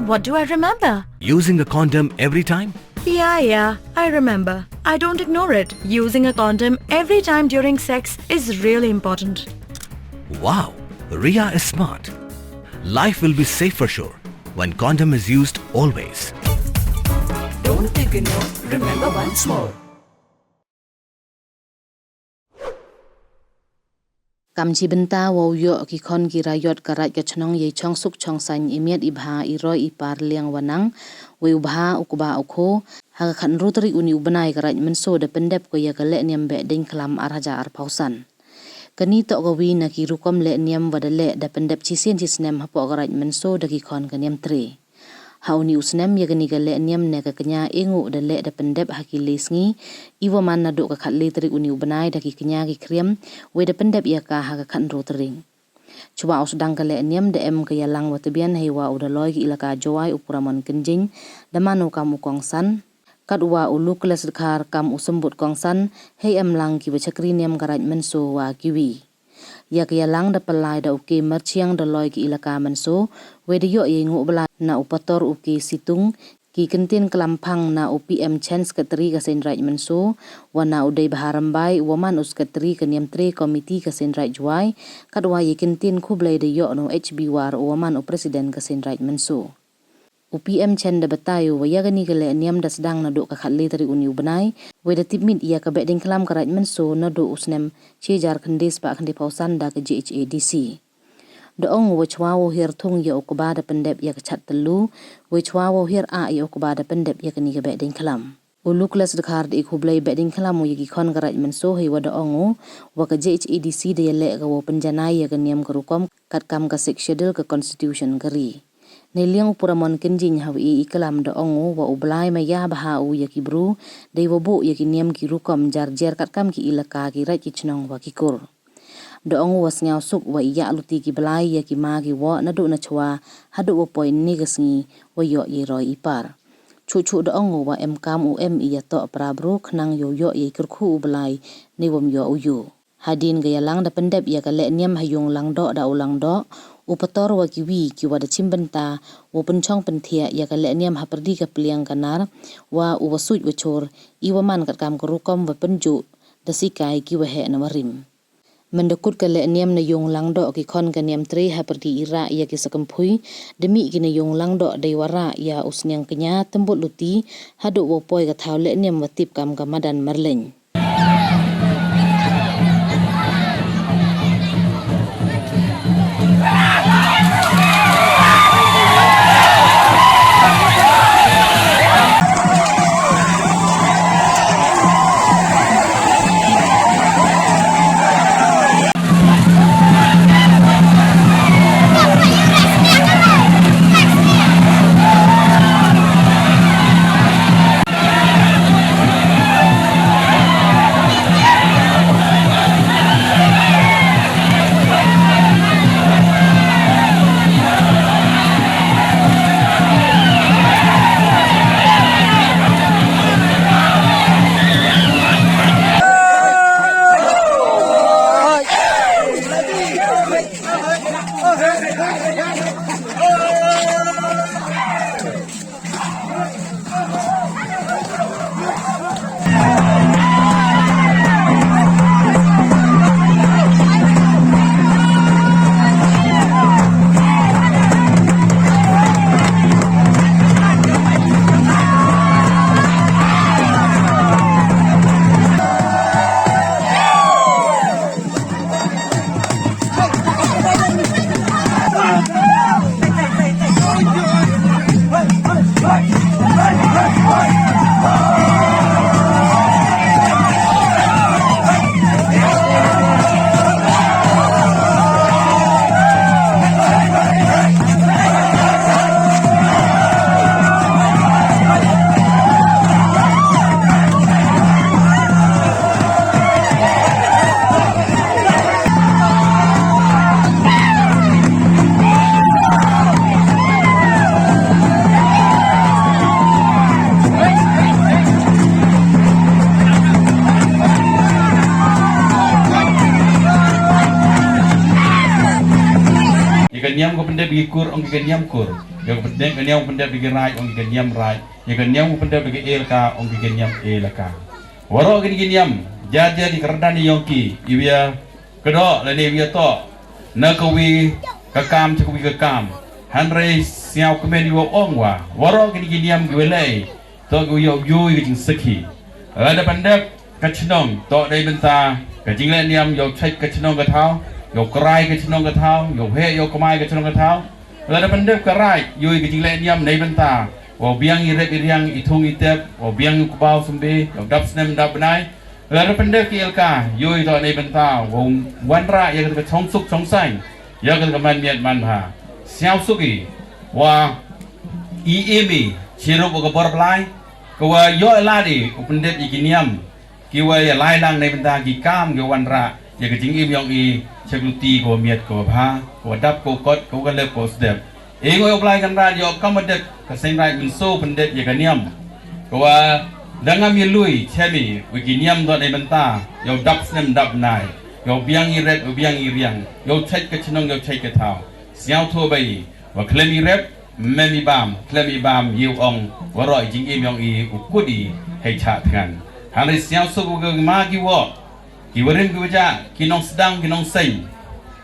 What do I remember? Using a condom every time? Yeah, I remember. I don't ignore it. Using a condom every time during sex is really important. Wow, Ria is smart. Life will be safe for sure when condom is used always. Don't ignore, remember once more. Kamji benta wo yo ki khon ki rayot karat ka chnong ye chong suk chong san imiat ibha iroi ipar liang wanang we ubha ukuba ukho ha khan rotri uni ubanai karat Mynsoo de pyndep ko ya ka lehniam Behdieñkhlam arhaja ar pausan kani to gawi na ki rukom lehniam wadale de pyndep chisien chisnem hapo karat Mynsoo de ki khon kaniam tri hauni usnem ya gani ga lehniam ne ka kanya engu de le de pyndep hakilisngi iwo man na do ka khatli tri uni ubanai de ki kanya ki kriam we de pyndep ya ka ha ka khan rotring chuba usdang ka lehniam de em ka yalang watabian hewa udaloi ki ilaka jowai upuraman kenjing de manu kam ukongsan kadwa uluk les khar kam usembut kongsan hei em lang ki bachakri niam karat Mynsoo wa kiwi ya ka yalang da palai da uke merchiang da loi ki ilaka Mynsoo we de yo ye ngu bla na upator uke situng ki kentin kelampang na UPM chance katri ka sen Raij Mynsoo wa na udai baharambai waman us katri ka niam tre komiti ka sen Raij juai kadwa ye kentin khublai de yo no HB war waman u presiden ka sen Raij Mynsoo UPM chen da batayo wa ya gani ka lehniam da sedang na do ka khatli tri uni ubanai we da tipmit ya ka Behdieñkhlam ka Raij Mynsoo na do usnem chejar khandis pa khandi pausan da ka GHADC doong we chwawo hir thung ya ukba da pyndep ya ka chat telu we chwawo hir a ya ukba da pyndep ya kani ka Behdieñkhlam uluklas dekhar de khublai Behdieñkhlam mo yagi khon ka Raij Mynsoo he wa doong wa ka GHADC de le ka wo penjanai ya ka niam ka rukom kat kam ka schedule ka constitution kari neliang puramon kenjing hawi ikalam doong wa ublai maya baha u yaki bru de wo bu yaki niam ki rukom jarjer kat kam ki ilaka ki Raij ki chnong wa ki kur doong was ngau suk wa iya luti ki blai ya ki ma ki wa na do na chwa hadu wo point ni gasngi wa yo ye roi ipar chu doong wa em kam u em iya to prabru khnang yo yo ye kurkhu blai ni wom yo uyu hadin ga yalang da pyndep ya ka lehniam hayung lang do da ulang do upator wa ki wi ki wa da chimbenta wo penchong penthia ya ka lehniam haperdi ka pliang kanar wa u wasuj wachor iwa man kat kam kurukom wa penju da sikai ki wa he na warim mendekut ka lehniam na yung lang do ki khon ka niam tre haperdi ira ya ki sakamphui demi ki na yung lang do dei wara ya usnyang kenya tembut luti hadu wo poi ka thau lehniam wa tip kam ka madan marleng lehniam ko pyndep bagi kur ong ki lehniam kur yo lehniam pyndep bagi raij ong ki lehniam raij yo lehniam pyndep bagi elka ong ki lehniam elka waro ki lehniam jadi di kerdan yongki iwia kedok lene wia to na kawi kakam cekuwi kakam hanre siau kemen yo ongwa waro ki lehniam gwelei to go yo yo ki jing seki ada pyndep kachnong to dai benta ka jing lehniam yo chek kachnong ka thau yo krai kachnong ka thau yo he yo kamai kachnong ka thau ada pyndep karai yo ki jing lehniam nei benta wo biang irep iriang itung itep wo biang kubau sumbe yo dap snem dap benai ada pyndep ki elka yo to nei benta wo wanra ya ka chong suk chong sai ya ka man miat man ha siao suki wa emi chirup ko bor blai ko wa yo ladi pyndep iginiam ki wa ya lai lang nei benta ki kam ki wanra ya ka jing im yong i chakluti ko miat ko bha ko dap ko kot ko ka lep ko step ego yo blai kan ra yo kamadek ka seng Raij Mynsoo pyndep ya ka niam ko wa dangam ye lui chemi wikiniam do nei benta yo dap snem dap nai yo biang i rep biang i riang yo chek ka chnong yo chek ka thau siao tho bai wa klem i rep memi bam klem i bam yu ong wa roi jing im yong i ukudi hai cha than hanai siao su go ma ki wo ki warim ki waja ki nong sedang ki nong seng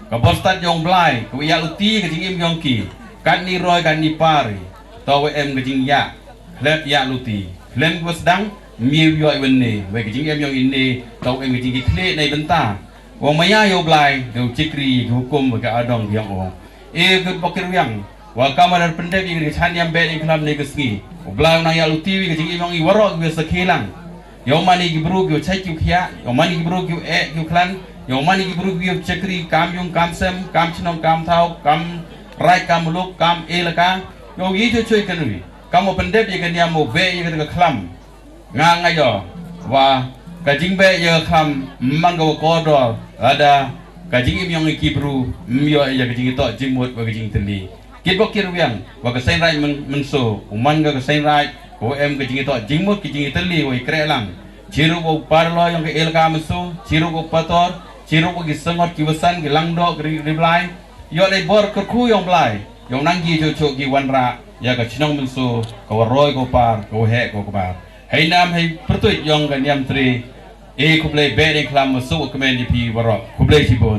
ka bostat yong blai ko ya uti ka jing im yong ki kan ni roi kan ni pari to we em ka jing ya klep ya luti klem ko sedang miu yo wenne we ka jing em yong inni to em ka jing ki kle nei benta wo maya yo blai do chikri hukum ka adong yang ong e good pokir yang wa kamar pyndep ing chaniam Behdieñkhlam ne kesgi blai na ya luti wi ka jing im yong i warok we sakhilang yo mani ki bru ki chai ki khia yo mani ki bru ki e ki khlan yo mani ki bru ki chakri kam yung kam sem kam chnong kam thau kam rai kam luk kam elaka yo yi chui kan wi kam pyndep ye kan ya mo be ye ka khlam nga nga yo wa ka jing be ye khlam man go ko do ada ka jing im yong ki bru myo ye ka jing to jing mot wa ka jing teli kit bokir wiang wa ka seng Raij Mynsoo man ga seng Raij ko em ke jing to jing mot ke jing teli oi kre lang chiru ko parlo yang ke elka Mynsoo chiru ko pator chiru ko ki sangot ki wasan ki langdo ki riblai yo dai bor ko khu yong blai yong nang gi cho ki wanra ya ka chnong Mynsoo ko roi ko par ko he ko par hai nam hai pertui yong ka niam tri e ko play Behdieñkhlam Mynsoo ko men di pi warok ko play si bon